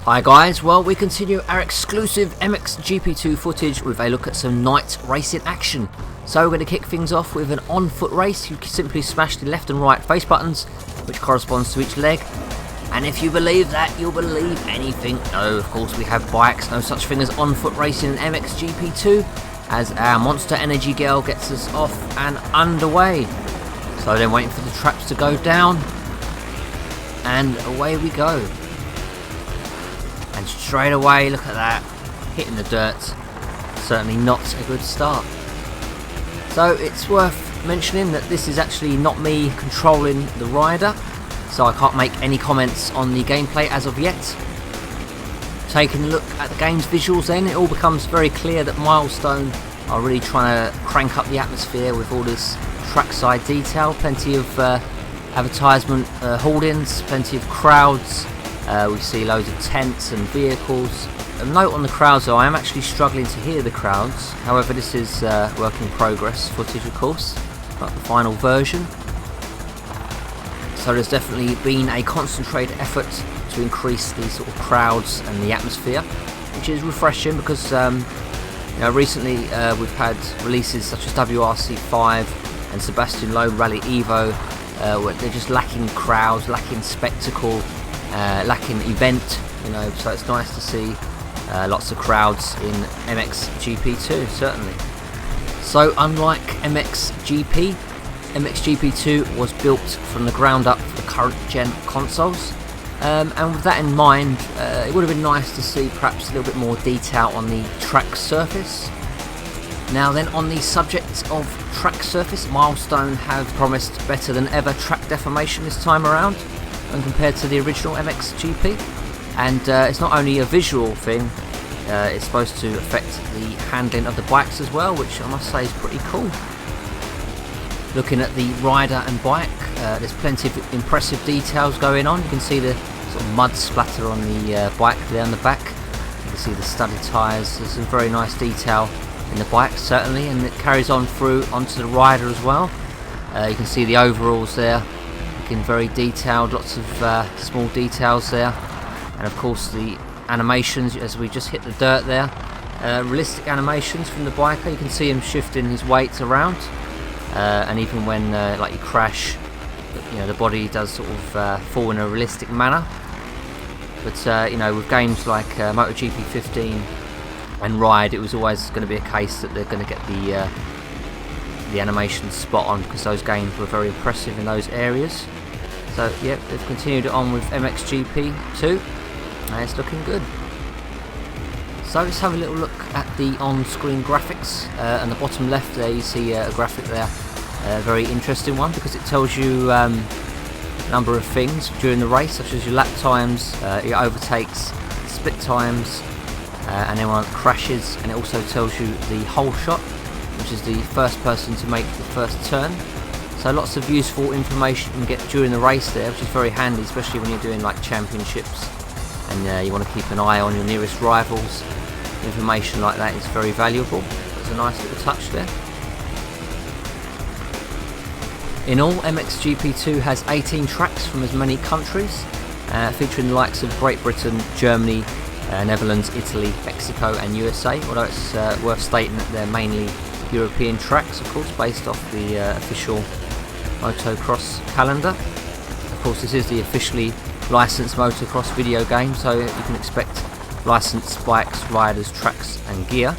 Hi guys, well we continue our exclusive MXGP2 footage with a look at some night racing action. So we're going to kick things off with an on-foot race. You can simply smash the left and right face buttons, which corresponds to each leg. And if you believe that, you'll believe anything. No, of course we have bikes, no such thing as on-foot racing in MXGP2, as our Monster Energy girl gets us off and underway. So then waiting for the traps to go down, and away we go. And straight away, look at that, hitting the dirt. Certainly not a good start. So it's worth mentioning that this is actually not me controlling the rider, so I can't make any comments on the gameplay as of yet. Taking a look at the game's visuals then, it all becomes very clear that Milestone are really trying to crank up the atmosphere with all this trackside detail. Plenty of advertisement hoardings, plenty of crowds. We see loads of tents and vehicles. A note on the crowds though, I am actually struggling to hear the crowds. However, this is work in progress footage, of course, not the final version. So there's definitely been a concentrated effort to increase the sort of crowds and the atmosphere, which is refreshing because recently we've had releases such as WRC5 and Sebastian Loeb Rally Evo, where they're just lacking crowds, lacking spectacle. Lacking event, so it's nice to see lots of crowds in MXGP2, certainly. So unlike MXGP, MXGP2 was built from the ground up for the current gen consoles, and with that in mind, it would have been nice to see perhaps a little bit more detail on the track surface. Now then, on the subject of track surface, Milestone have promised better than ever track deformation this time around when compared to the original MXGP, and it's not only a visual thing, it's supposed to affect the handling of the bikes as well, which I must say is pretty cool. Looking at the rider and bike, there's plenty of impressive details going on. You can see the sort of mud splatter on the bike there on the back. You can see the studded tyres. There's some very nice detail in the bike, certainly, and it carries on through onto the rider as well. You can see the overalls there, looking very detailed, lots of small details there, and of course the animations as we just hit the dirt there, realistic animations from the biker. You can see him shifting his weight around, and even when like you crash, the body does sort of fall in a realistic manner. But with games like MotoGP 15 and Ride, it was always going to be a case that they're going to get the animation spot on, because those games were very impressive in those areas. So yeah, they've continued it on with MXGP2, and it's looking good. So let's have a little look at the on-screen graphics. On the bottom left there you see a graphic there, a very interesting one, because it tells you a number of things during the race, such as your lap times, your overtakes, split times, and then one crashes, and it also tells you the hole shot, which is the first person to make the first turn. So lots of useful information you can get during the race there, which is very handy, especially when you're doing like championships and you want to keep an eye on your nearest rivals. Information like that is very valuable. There's a nice little touch there. In all, MXGP2 has 18 tracks from as many countries, featuring the likes of Great Britain, Germany, Netherlands, Italy, Mexico and USA, although it's worth stating that they're mainly European tracks, of course, based off the official motocross calendar. Of course, this is the officially licensed motocross video game, so you can expect licensed bikes, riders, tracks and gear,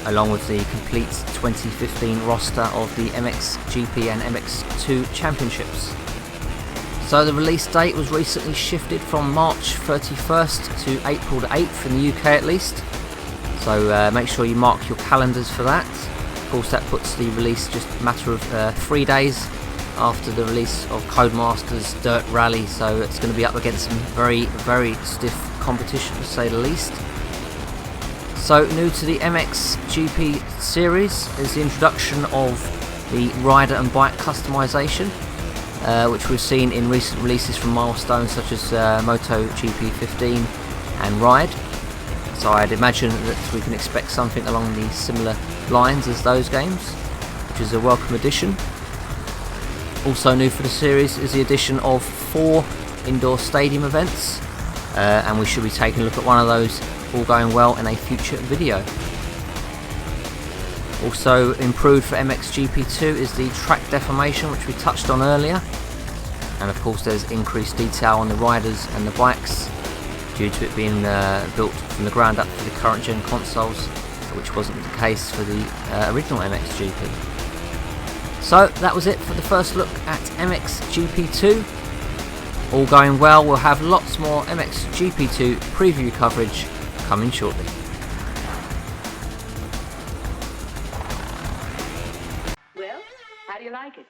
along with the complete 2015 roster of the MXGP and MX2 championships. So the release date was recently shifted from March 31st to April the 8th in the UK at least, so make sure you mark your calendars for that. Of course, that puts the release just a matter of 3 days after the release of Codemasters Dirt Rally, so it's going to be up against some very, very stiff competition, to say the least. So new to the MXGP series is the introduction of the rider and bike customization, which we've seen in recent releases from Milestone, such as MotoGP 15 and Ride. So I'd imagine that we can expect something along the similar lines as those games, which is a welcome addition. Also new for the series is the addition of 4 indoor stadium events, and we should be taking a look at one of those, all going well, in a future video. Also improved for MXGP2 is the track deformation, which we touched on earlier, and of course there's increased detail on the riders and the bikes due to it being built from the ground up for the current gen consoles, which wasn't the case for the original MXGP. So that was it for the first look at MXGP2. All going well, we'll have lots more MXGP2 preview coverage coming shortly. Well, how do you like it?